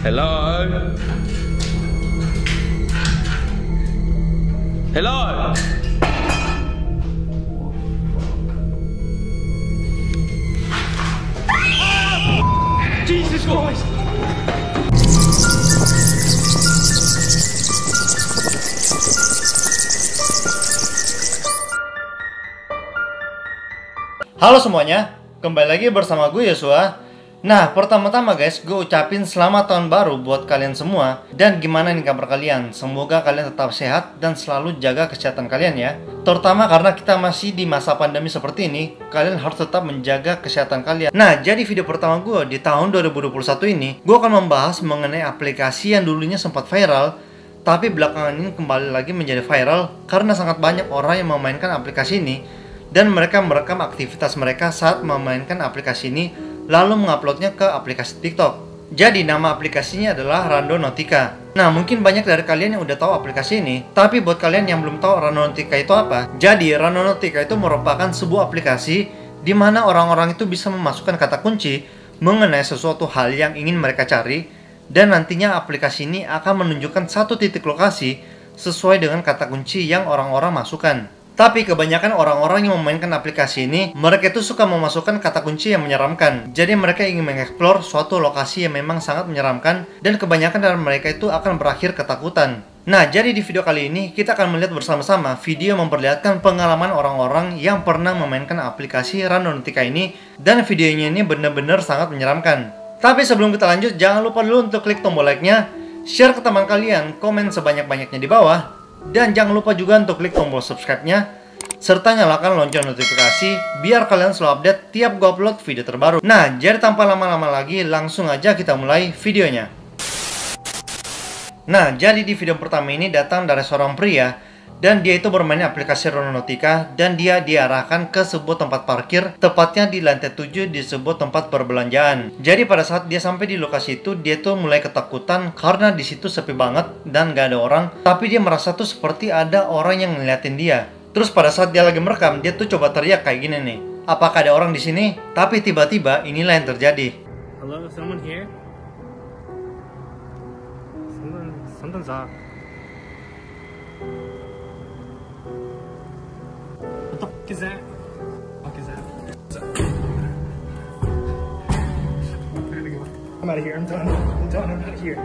Hello. Hello. Jesus Christ. Halo semuanya, kembali lagi bersama gue Yosua. Nah, pertama-tama guys, gue ucapin selamat tahun baru buat kalian semua. Dan gimana nih kabar kalian? Semoga kalian tetap sehat dan selalu jaga kesehatan kalian ya. Terutama karena kita masih di masa pandemi seperti ini, kalian harus tetap menjaga kesehatan kalian. Nah, jadi video pertama gue di tahun 2021 ini, gue akan membahas mengenai aplikasi yang dulunya sempat viral, tapi belakangan ini kembali lagi menjadi viral karena sangat banyak orang yang memainkan aplikasi ini dan mereka merekam aktivitas mereka saat memainkan aplikasi ini lalu menguploadnya ke aplikasi TikTok. Jadi nama aplikasinya adalah Randonautica. Nah, mungkin banyak dari kalian yang udah tahu aplikasi ini, tapi buat kalian yang belum tahu Randonautica itu apa, jadi Randonautica itu merupakan sebuah aplikasi di mana orang-orang itu bisa memasukkan kata kunci mengenai sesuatu hal yang ingin mereka cari, dan nantinya aplikasi ini akan menunjukkan satu titik lokasi sesuai dengan kata kunci yang orang-orang masukkan. Tapi kebanyakan orang-orang yang memainkan aplikasi ini, mereka itu suka memasukkan kata kunci yang menyeramkan. Jadi mereka ingin mengeksplor suatu lokasi yang memang sangat menyeramkan, dan kebanyakan dari mereka itu akan berakhir ketakutan. Nah, jadi di video kali ini kita akan melihat bersama-sama video memperlihatkan pengalaman orang-orang yang pernah memainkan aplikasi Randonautica ini, dan videonya ini benar-benar sangat menyeramkan. Tapi sebelum kita lanjut, jangan lupa dulu untuk klik tombol like-nya, share ke teman kalian, komen sebanyak-banyaknya di bawah, dan jangan lupa juga untuk klik tombol subscribe-nya, serta nyalakan lonceng notifikasi biar kalian selalu update tiap gue upload video terbaru. Nah, jadi tanpa lama-lama lagi, langsung aja kita mulai videonya. Nah, jadi di video pertama ini datang dari seorang pria, dan dia itu bermain aplikasi Randonautica, dan dia diarahkan ke sebuah tempat parkir, tepatnya di lantai 7 di sebuah tempat perbelanjaan. Jadi pada saat dia sampai di lokasi itu, dia tuh mulai ketakutan karena di situ sepi banget dan gak ada orang, tapi dia merasa tuh seperti ada orang yang ngeliatin dia. Terus pada saat dia lagi merekam, dia tuh coba teriak kayak gini nih, apakah ada orang di sini? Tapi tiba-tiba inilah yang terjadi. Hello, someone here? Something's up. What the fuck is that? What the fuck is that? I'm out of here. I'm done. I'm out of here.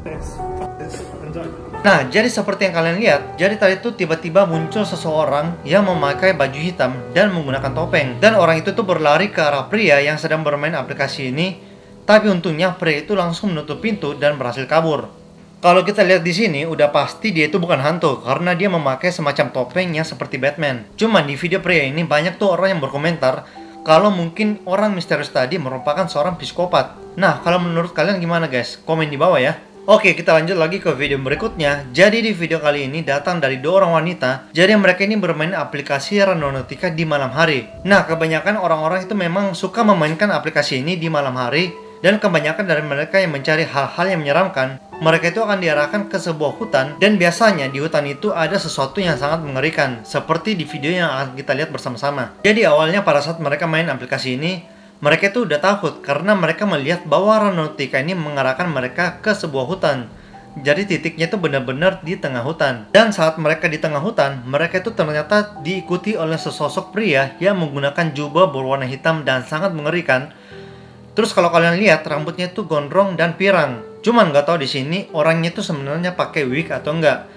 Fuck this. I'm done. Nah, jadi seperti yang kalian lihat, jadi tadi itu tiba-tiba muncul seseorang yang memakai baju hitam dan menggunakan topeng. Dan orang itu tuh berlari ke arah pria yang sedang bermain aplikasi ini. Tapi untungnya pria itu langsung menutup pintu dan berhasil kabur. Kalau kita lihat di sini, udah pasti dia itu bukan hantu karena dia memakai semacam topeng yang seperti Batman. Cuman di video pria ini banyak tuh orang yang berkomentar kalau mungkin orang misterius tadi merupakan seorang psikopat. Nah, kalau menurut kalian gimana guys? Komen di bawah ya. Oke, kita lanjut lagi ke video berikutnya. Jadi di video kali ini datang dari dua orang wanita. Jadi mereka ini bermain aplikasi Randonautica di malam hari. Nah, kebanyakan orang-orang itu memang suka memainkan aplikasi ini di malam hari. Dan kebanyakan dari mereka yang mencari hal-hal yang menyeramkan, mereka itu akan diarahkan ke sebuah hutan. Dan biasanya di hutan itu ada sesuatu yang sangat mengerikan, seperti di video yang akan kita lihat bersama-sama. Jadi awalnya pada saat mereka main aplikasi ini, mereka itu udah takut karena mereka melihat bahwa Randonautica ini mengarahkan mereka ke sebuah hutan. Jadi titiknya itu benar-benar di tengah hutan. Dan saat mereka di tengah hutan, mereka itu ternyata diikuti oleh sesosok pria yang menggunakan jubah berwarna hitam dan sangat mengerikan. Terus kalau kalian lihat, rambutnya itu gondrong dan pirang. Cuman nggak tahu di sini orangnya itu sebenarnya pakai wig atau enggak.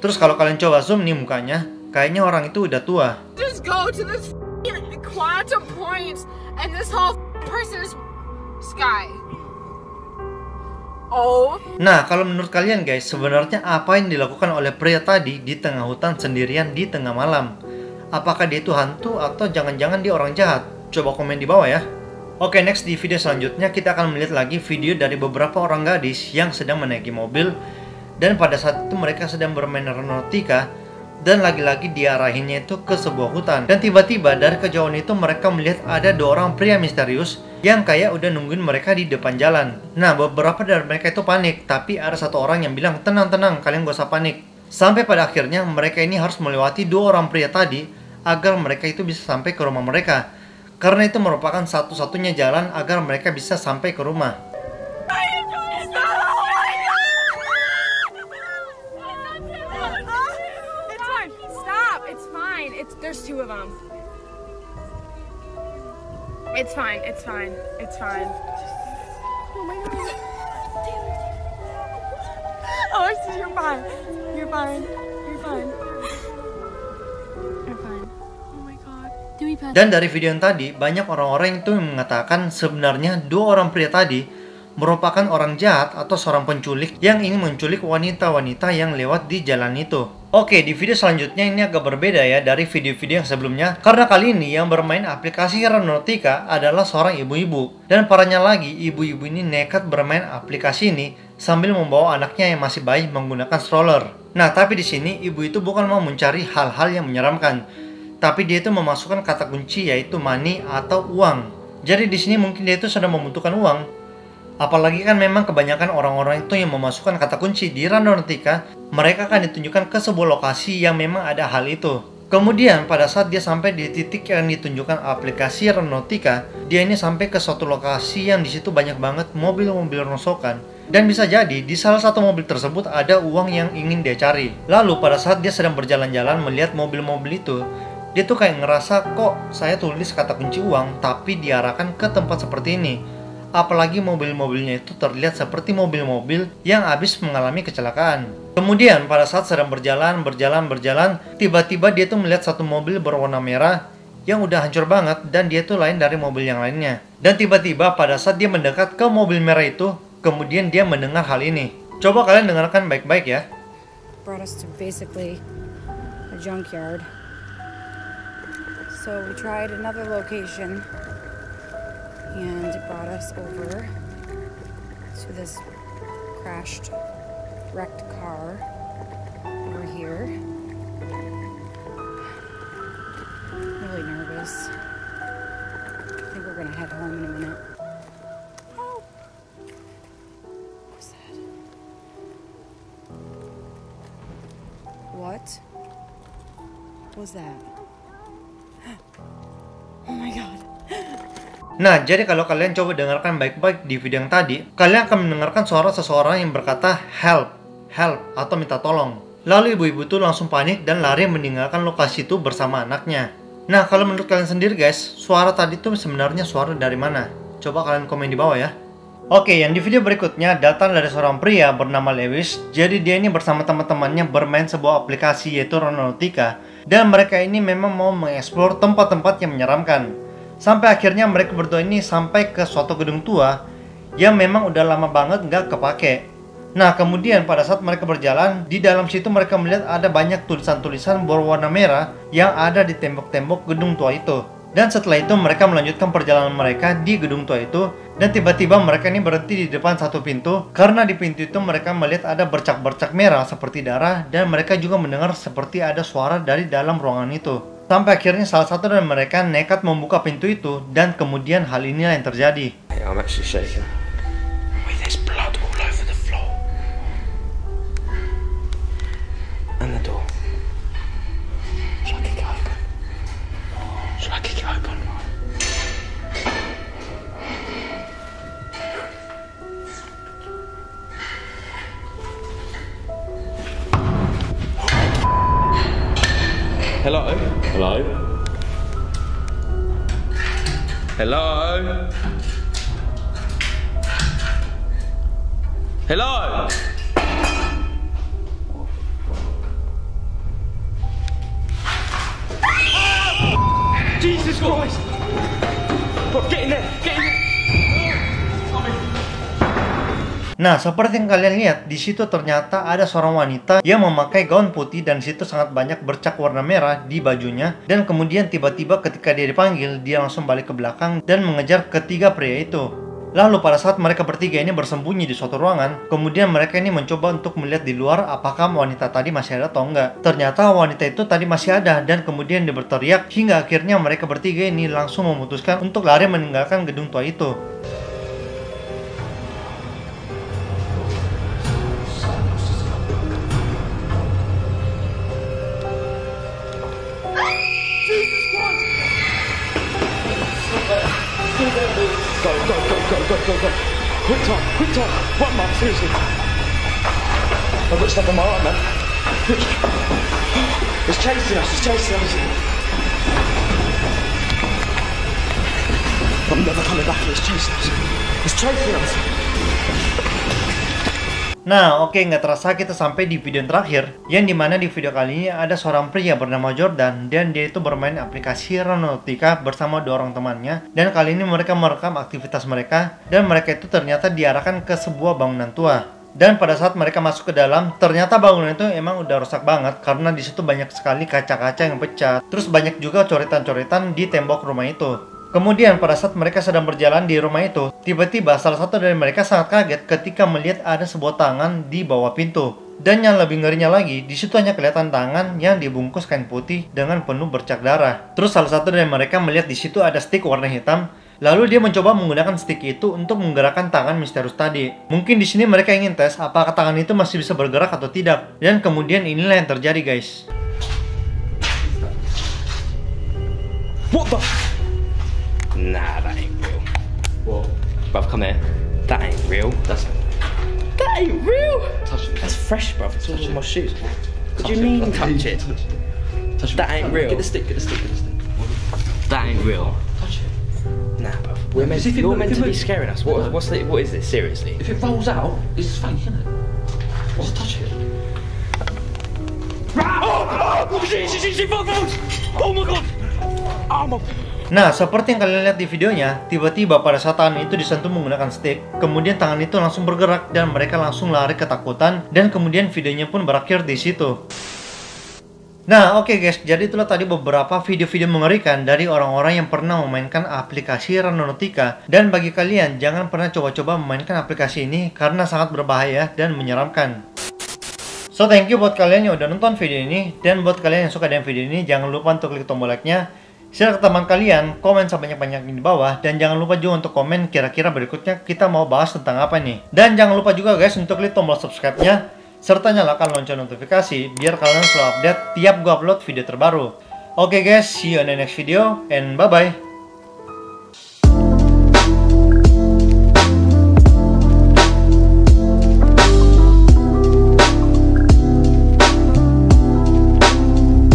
Terus kalau kalian coba zoom nih mukanya, kayaknya orang itu udah tua. Just go to this quantum point and this whole person is sky. Oh. Nah, kalau menurut kalian guys, sebenarnya apa yang dilakukan oleh pria tadi di tengah hutan sendirian di tengah malam? Apakah dia itu hantu atau jangan-jangan dia orang jahat? Coba komen di bawah ya. Oke, next di video selanjutnya kita akan melihat lagi video dari beberapa orang gadis yang sedang menaiki mobil. Dan pada saat itu mereka sedang bermain Randonautica. Dan lagi-lagi diarahinnya itu ke sebuah hutan. Dan tiba-tiba dari kejauhan itu mereka melihat ada dua orang pria misterius yang kayak udah nungguin mereka di depan jalan. Nah, beberapa dari mereka itu panik. Tapi ada satu orang yang bilang, tenang-tenang, kalian gak usah panik. Sampai pada akhirnya mereka ini harus melewati dua orang pria tadi agar mereka itu bisa sampai ke rumah mereka. Karena itu merupakan satu-satunya jalan agar mereka bisa sampai ke rumah. There's two of them. It's fine. It's fine. It's fine. Oh my god. Alexis, you're fine. You're fine. You're fine. You're fine. Oh my god. Do we pass? Dan dari video yang tadi, banyak orang-orang itu mengatakan sebenarnya dua orang pria tadi merupakan orang jahat atau seorang penculik yang ingin menculik wanita-wanita yang lewat di jalan itu. Oke, di video selanjutnya ini agak berbeda ya dari video-video yang sebelumnya, karena kali ini yang bermain aplikasi Randonotica adalah seorang ibu-ibu. Dan parahnya lagi, ibu-ibu ini nekat bermain aplikasi ini sambil membawa anaknya yang masih bayi menggunakan stroller. Nah, tapi di sini ibu itu bukan mau mencari hal-hal yang menyeramkan, tapi dia itu memasukkan kata kunci yaitu money atau uang. Jadi di sini mungkin dia itu sedang membutuhkan uang. Apalagi kan memang kebanyakan orang-orang itu yang memasukkan kata kunci di Randonotica, mereka akan ditunjukkan ke sebuah lokasi yang memang ada hal itu. Kemudian pada saat dia sampai di titik yang ditunjukkan aplikasi Randonotica, dia ini sampai ke suatu lokasi yang di situ banyak banget mobil-mobil rongsokan. Dan bisa jadi di salah satu mobil tersebut ada uang yang ingin dia cari. Lalu pada saat dia sedang berjalan-jalan melihat mobil-mobil itu, dia tuh kayak ngerasa kok saya tulis kata kunci uang tapi diarahkan ke tempat seperti ini. Apalagi mobil-mobilnya itu terlihat seperti mobil-mobil yang habis mengalami kecelakaan. Kemudian pada saat sedang berjalan, tiba-tiba dia tuh melihat satu mobil berwarna merah yang udah hancur banget dan dia tuh lain dari mobil yang lainnya. Dan tiba-tiba pada saat dia mendekat ke mobil merah itu, kemudian dia mendengar hal ini. Coba kalian dengarkan baik-baik ya. Brought us to basically a junkyard. So we tried another location. And it brought us over to this crashed, wrecked car over here. I'm really nervous. I think we're gonna head home in a minute. Oh. What was that? What was that? Oh my god. Nah, jadi kalau kalian coba dengarkan baik-baik di video yang tadi, kalian akan mendengarkan suara seseorang yang berkata help, help, atau minta tolong. Lalu ibu-ibu itu langsung panik dan lari meninggalkan lokasi itu bersama anaknya. Nah, kalau menurut kalian sendiri guys, suara tadi itu sebenarnya suara dari mana? Coba kalian komen di bawah ya. Oke, yang di video berikutnya datang dari seorang pria bernama Lewis. Jadi dia ini bersama teman-temannya bermain sebuah aplikasi yaitu Randonotica. Dan mereka ini memang mau mengeksplor tempat-tempat yang menyeramkan. Sampai akhirnya mereka berdua ini sampai ke suatu gedung tua yang memang udah lama banget nggak kepake. Nah, kemudian pada saat mereka berjalan, di dalam situ mereka melihat ada banyak tulisan-tulisan berwarna merah yang ada di tembok-tembok gedung tua itu. Dan setelah itu mereka melanjutkan perjalanan mereka di gedung tua itu. Dan tiba-tiba mereka ini berhenti di depan satu pintu, karena di pintu itu mereka melihat ada bercak-bercak merah seperti darah. Dan mereka juga mendengar seperti ada suara dari dalam ruangan itu. Sampai akhirnya salah satu dari mereka nekat membuka pintu itu, dan kemudian hal inilah yang terjadi. I'm actually shaking. Wait, there's blood all over the floor. And the door. Should I kick it open? Should I kick it open? Hello? Hello? Hello? Hello? Jesus Christ! Bro, get in there! Get in there! Nah, seperti yang kalian lihat, di situ ternyata ada seorang wanita yang memakai gaun putih dan di situ sangat banyak bercak warna merah di bajunya. Dan kemudian tiba-tiba ketika dia dipanggil, dia langsung balik ke belakang dan mengejar ketiga pria itu. Lalu pada saat mereka bertiga ini bersembunyi di suatu ruangan, kemudian mereka ini mencoba untuk melihat di luar apakah wanita tadi masih ada atau enggak. Ternyata wanita itu tadi masih ada dan kemudian dia berteriak hingga akhirnya mereka bertiga ini langsung memutuskan untuk lari meninggalkan gedung tua itu. Go. Quick time. One mark, seriously. I've got stuff on my arm, man. Quick. It's chasing us. I'm never coming back. It's chasing us. It's chasing us. Nah, oke, nggak terasa kita sampai di video yang terakhir, yang dimana di video kali ini ada seorang pria bernama Jordan, dan dia itu bermain aplikasi Randonotica bersama 2 orang temannya, dan kali ini mereka merekam aktivitas mereka, dan mereka itu ternyata diarahkan ke sebuah bangunan tua. Dan pada saat mereka masuk ke dalam, ternyata bangunan itu emang udah rusak banget, karena di situ banyak sekali kaca-kaca yang pecah, terus banyak juga coretan-coretan di tembok rumah itu. Kemudian pada saat mereka sedang berjalan di rumah itu, tiba-tiba salah satu dari mereka sangat kaget ketika melihat ada sebuah tangan di bawah pintu. Dan yang lebih ngerinya lagi, di situ hanya kelihatan tangan yang dibungkus kain putih dengan penuh bercak darah. Terus salah satu dari mereka melihat di situ ada stick warna hitam. Lalu dia mencoba menggunakan stick itu untuk menggerakkan tangan misterius tadi. Mungkin di sini mereka ingin tes apakah tangan itu masih bisa bergerak atau tidak. Dan kemudian inilah yang terjadi, guys. What the? Nah, that ain't real. What? Bruv, come here. That ain't real. That ain't real. Touch it. That's fresh, bruv. It's all on my shoes. What do you mean touch it? Touch it. That ain't real. Get the stick. Get the stick. Get the stick. That ain't real. Touch it. Nah, bruv. You're meant to be scaring us. What is this? Seriously? If it rolls out, it's fake, isn't it? Just touch it. Oh my god! Oh my. Nah, seperti yang kalian lihat di videonya, tiba-tiba pada saat tangan itu disentuh menggunakan stick, kemudian tangan itu langsung bergerak dan mereka langsung lari ketakutan, dan kemudian videonya pun berakhir di situ. Nah, oke guys, jadi itulah tadi beberapa video-video mengerikan dari orang-orang yang pernah memainkan aplikasi Randonotica. Dan bagi kalian, jangan pernah coba-coba memainkan aplikasi ini karena sangat berbahaya dan menyeramkan. So, thank you buat kalian yang udah nonton video ini, dan buat kalian yang suka dengan video ini, jangan lupa untuk klik tombol like-nya. Share ke teman kalian, komen sebanyak-banyaknya di bawah, dan jangan lupa juga untuk komen kira-kira berikutnya kita mau bahas tentang apa nih. Dan jangan lupa juga guys untuk klik tombol subscribe-nya, serta nyalakan lonceng notifikasi biar kalian selalu update tiap gua upload video terbaru. Oke guys, see you on the next video, and bye-bye.